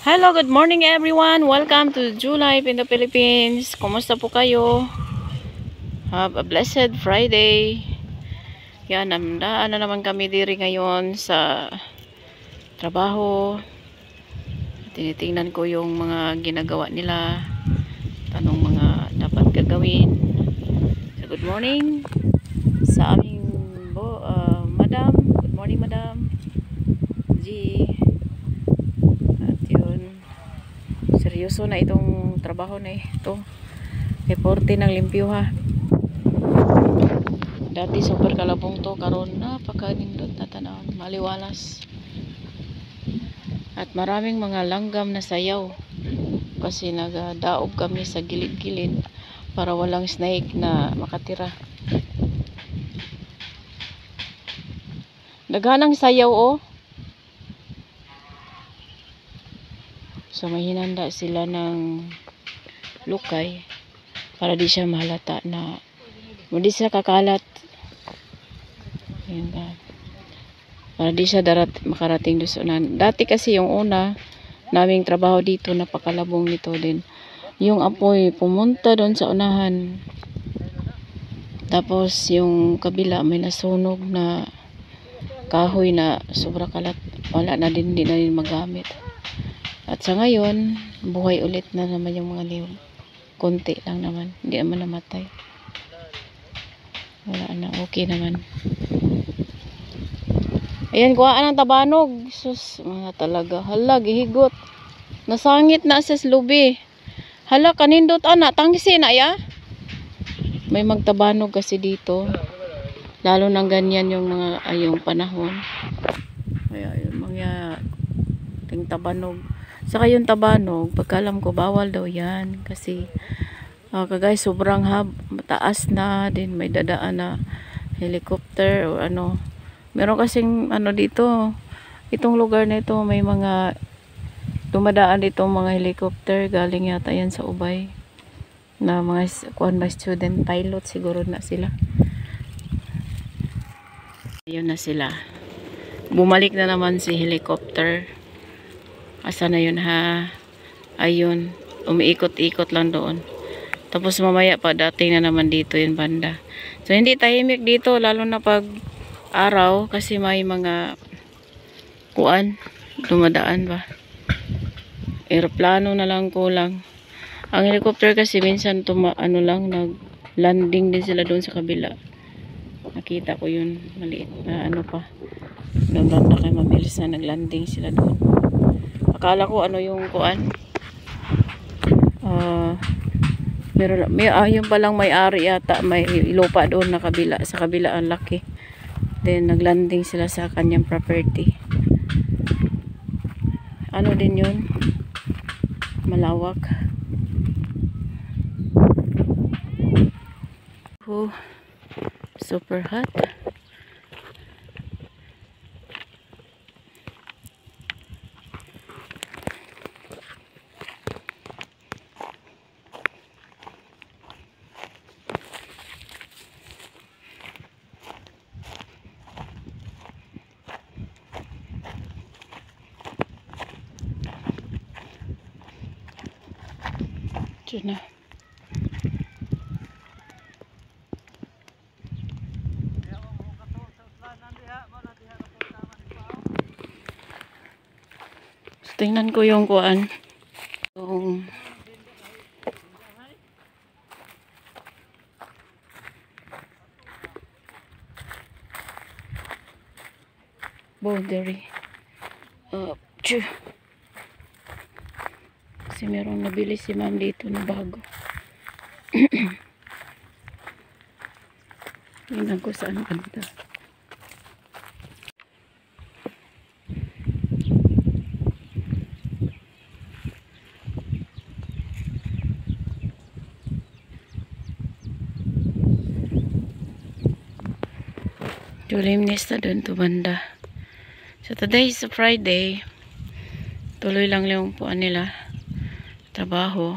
Hello, good morning everyone. Welcome to July in the Philippines. Kumusta po kayo? Have a blessed Friday. Yan, namdaan na naman kami diri ngayon sa trabaho. Tinitingnan ko yung mga ginagawa nila. Tanong mga dapat gagawin. So, good morning sa aming madam. Good morning, madam. G. At yun. Seryoso na itong trabaho na ito. Reporte ng limpyo ha. Dati super kalabong to, karon napakanindot na tanaw, maliwalas. At maraming mga langgam na sayaw kasi nagdaob kami sa gilid-gilid para walang snake na makatira. Daghanang sayaw oh. So may hinanda sila ng lukay para di siya mahalata na hindi siya kakalat. Ayan ba? Para di siya makarating doon. Dati kasi yung una naming trabaho dito, napakalabong nito din. Yung apoy pumunta doon sa unahan. Tapos yung kabila may nasunog na kahoy na sobra kalat. Wala na din, hindi na din magamit. At sa ngayon, buhay ulit na naman yung mga niyog. Konti lang naman. Hindi naman namatay. Wala na. Okay naman. Ayan, kuhaan ng tabanog. Sus, mga talaga. Hala, gihigot. Nasangit na sa lubi. Hala, kanindot anak. Tangisi na ya. May magtabanog kasi dito. Lalo nang ganyan yung mga yung panahon. Kaya yung mga ting tabanog. Saka yung tabanog, pagkalam ko, bawal daw yan. Kasi, kagay, sobrang mataas na din. May dadaan na helicopter o ano. Meron kasing, dito, itong lugar na ito, may mga dumadaan dito mga helicopter. Galing yata yan sa Ubay. Na mga, may student pilot, siguro na sila. Ayun na sila. Bumalik na naman si helicopter. Asa na yun ha? Ayun. Umiikot-ikot lang doon. Tapos mamaya pa dating na naman dito yung banda. So hindi tahimik dito. Lalo na pag araw. Kasi may mga kuan. Dumadaan ba? Aeroplano na lang kulang. Ang helicopter kasi minsan nag-landing din sila doon sa kabila. Nakita ko yun. Maliit na pa. Doon na kay mabilis na nag-landing sila doon. Akala ko yung kuan. Yung palang may-ari yata, may lupa doon na kabila, sa kabila ang laki. Then naglanding sila sa kanyang property. Ano din yun? Malawak. Oh, super hot. Na. So, tingnan ko yung kuan. Yung boundary. Kasi merong nabili si ma'am dito na bago. Tingnan ko saan banda. Julimnis na doon to banda. So today is a Friday. Tuloy lang yung puan nila. Trabaho.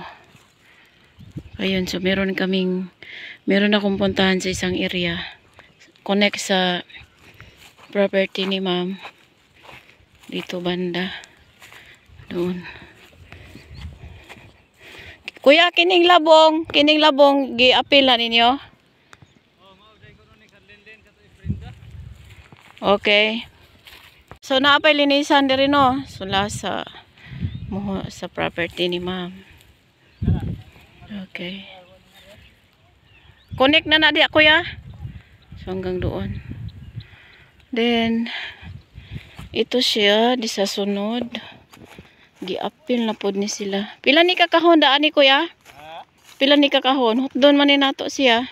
Ayun, so meron akong puntahan sa isang area. Connect sa property ni ma'am. Dito banda. Doon. Kuya, kining labong gi-apil na ninyo. Okay. So naapay linisan diri no. Sula sa property ni ma'am. Okay. Connect na diya kuya. So hanggang doon. Then ito siya di sa sunod. Gi-apil na pod ni sila. Pila ni kakahon daan ni kuya? Pila ni kakahon? Doon man ni nato siya.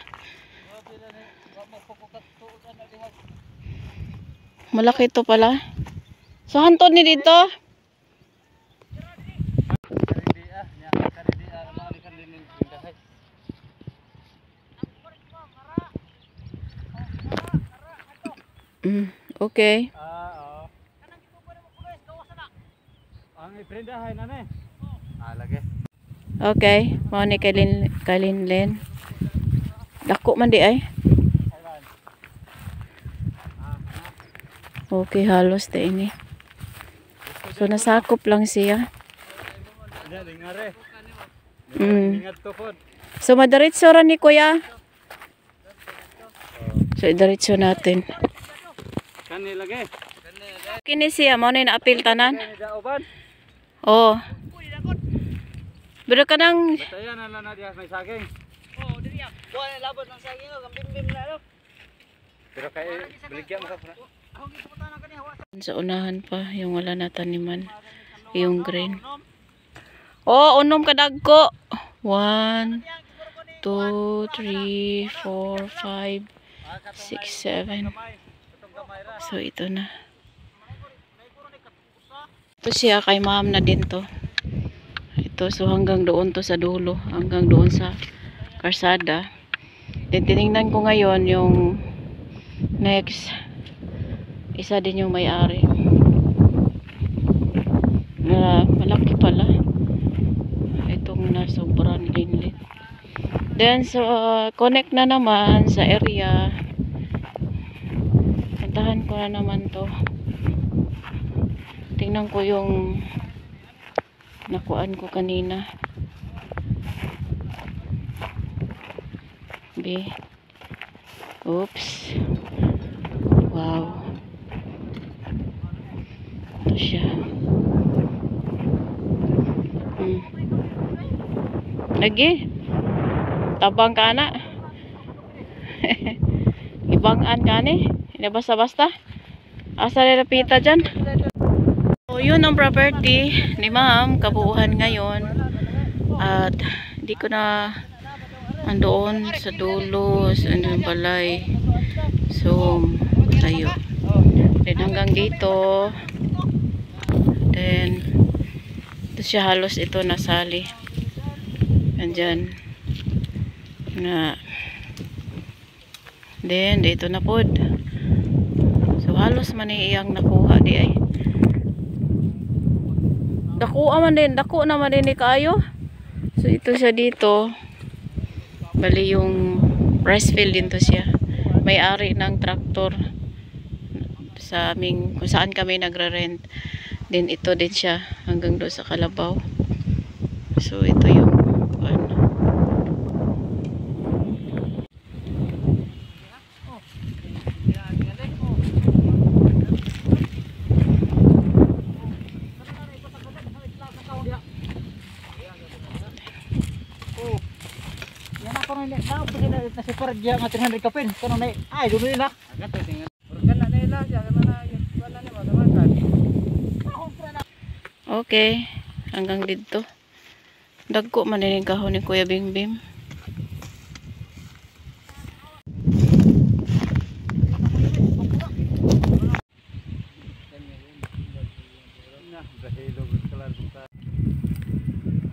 Malaki ito pala. So hantod ni dito. Okay. Ang iprendahay na ni. Lagi. Okay, mao ni kalinlen. Dako man di ay. Okay, halos ta ini. So nasakop lang siya. So madiretso ra ni kuya. So idiretso natin. Kani lagi. Kini siya mao ni naapil tanan. Oh. Pero kanang batayan na diha may saging. Oh, diri ya. Duha na labot ng saging ang bimbim na no. Pero kay baligya mo ka. Sa unahan pa yung wala na taniman, yung green. Oh, unom kadagko. 1 2 3 4 5 6 7. So ito na. Ito siya kay ma'am na din to. Ito so hanggang doon to sa dulo, hanggang doon sa karsada. Tiningnan ko ngayon yung next isa din yung may-ari na malaki pala itong nasobrang linlit. Then so connect na naman sa area. Puntahan ko na naman to. Tingnan ko yung nakuan ko kanina. Oops. Wow. Ito siya. Lagi. Tabang ka na. Ibangan ka ni. Hindi basta-basta. Asa nila pita dyan. So, yun ang property ni ma'am. Kabuuhan ngayon. At hindi ko na andoon sa dulo. Sa yung balay. So, tayo. Then hanggang dito. Then ito siya halos ito nasali. Andyan. Na. Then dito na pod. So halos man iyang nakuha di ay. Dako naman din ni kaayo. So ito siya dito. Bali yung rice field din to siya. May-ari ng traktor sa aming kung saan kami nagre-rent. Then ito din siya hanggang doon sa Kalabaw. So ito yung ano. Yan ako na pwede na si Paragya nga 300 kapin. Kano na ay dumi na. Agad tingin. Organ na nila siya kana na wala ni magaman. Okay, hanggang dito. Dagko man din kahon ni Kuya Bimbim.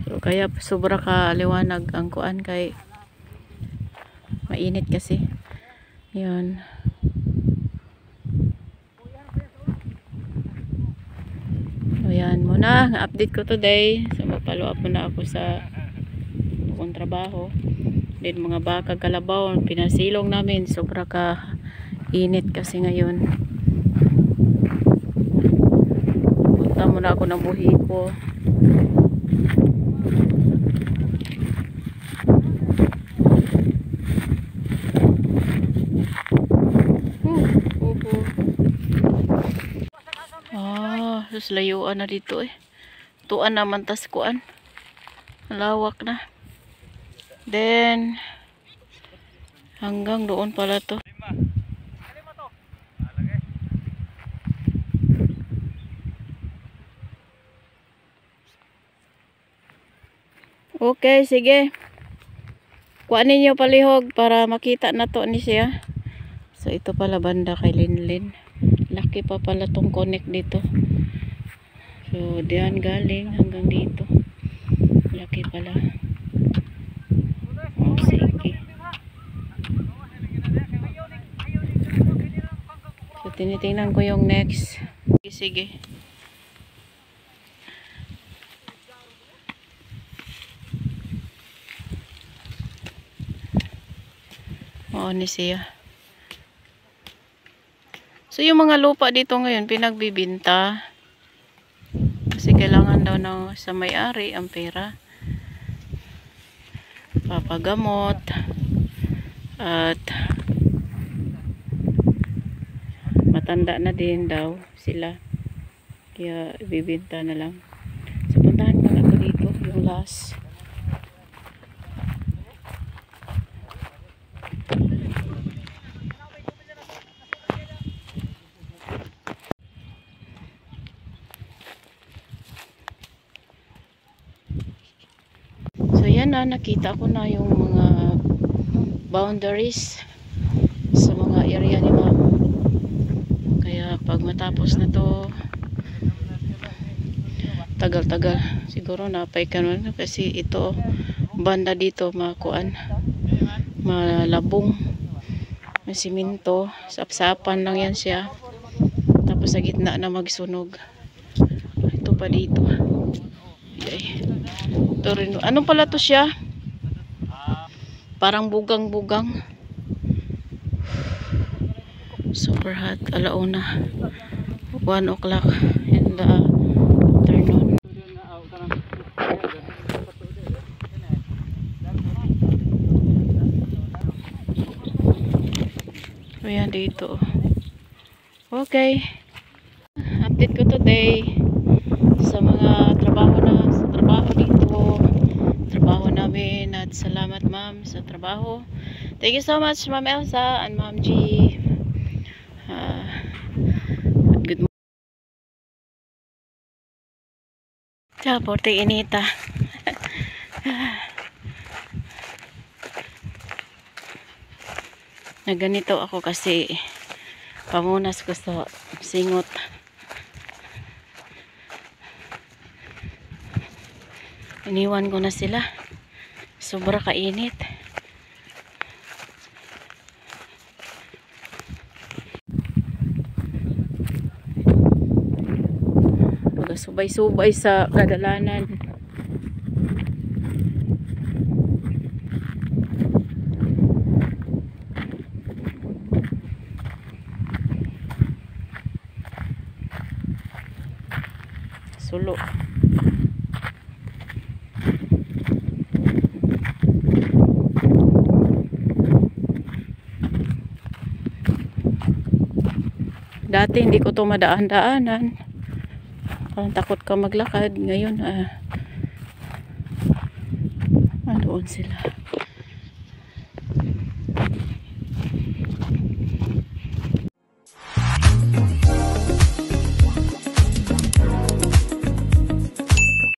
So kaya sobra ka liwanag ang kuan kay mainit kasi. Yun. So yan muna, update ko today. So mag-follow up muna ako sa kung trabaho. Then mga baka Kalabaw, pinasilong namin. Sobra ka init kasi ngayon. Punta muna ako ng buhi ko. Sus layuan na dito eh. Tuan naman tas kuan. Lawak na. Then hanggang doon pala to. Okay, sige. Kuanin niyo palihog para makita na to ni siya. So ito pala banda kay Linlin. Laki pa pala tong connect dito. So diyan galing hanggang dito. Laki pala. Oh, sige. So tinitingnan ko yung next. Sige, sige. Oo, ni siya. So yung mga lupa dito ngayon pinagbibinta. Kasi kailangan daw ng sa may-ari ang pera. Papagamot. At matanda na din daw sila. Kaya ibibinta na lang. So puntahan pala ko dito yung last. Yan na, nakita ko na yung mga boundaries sa mga area ni ma'am. Kaya pag matapos na to, tagal-tagal siguro napay ka nun kasi ito banda dito makuan, malabong, may siminto, sapsapan lang yan siya, tapos sa gitna na magsunog. Ito pa dito. Okay. Ito rin. Ano pala to siya? Parang bugang-bugang. Super hot. Alauna. 1 o'clock in the afternoon. So yan dito. Okay. Update ko today sa mga trabaho dito, trabaho namin, at salamat ma'am sa trabaho. Thank you so much Ma'am Elsa and Ma'am G. Good morning. Ciao, porte inita. Na ganito ako kasi pamunas ko sa singot. Iniwan ko na sila. Sobra kainit. Subay-subay sa kadalanan. Sulo. Dati hindi ko to madaan-daanan. Parang takot ka maglakad. Ngayon, doon sila.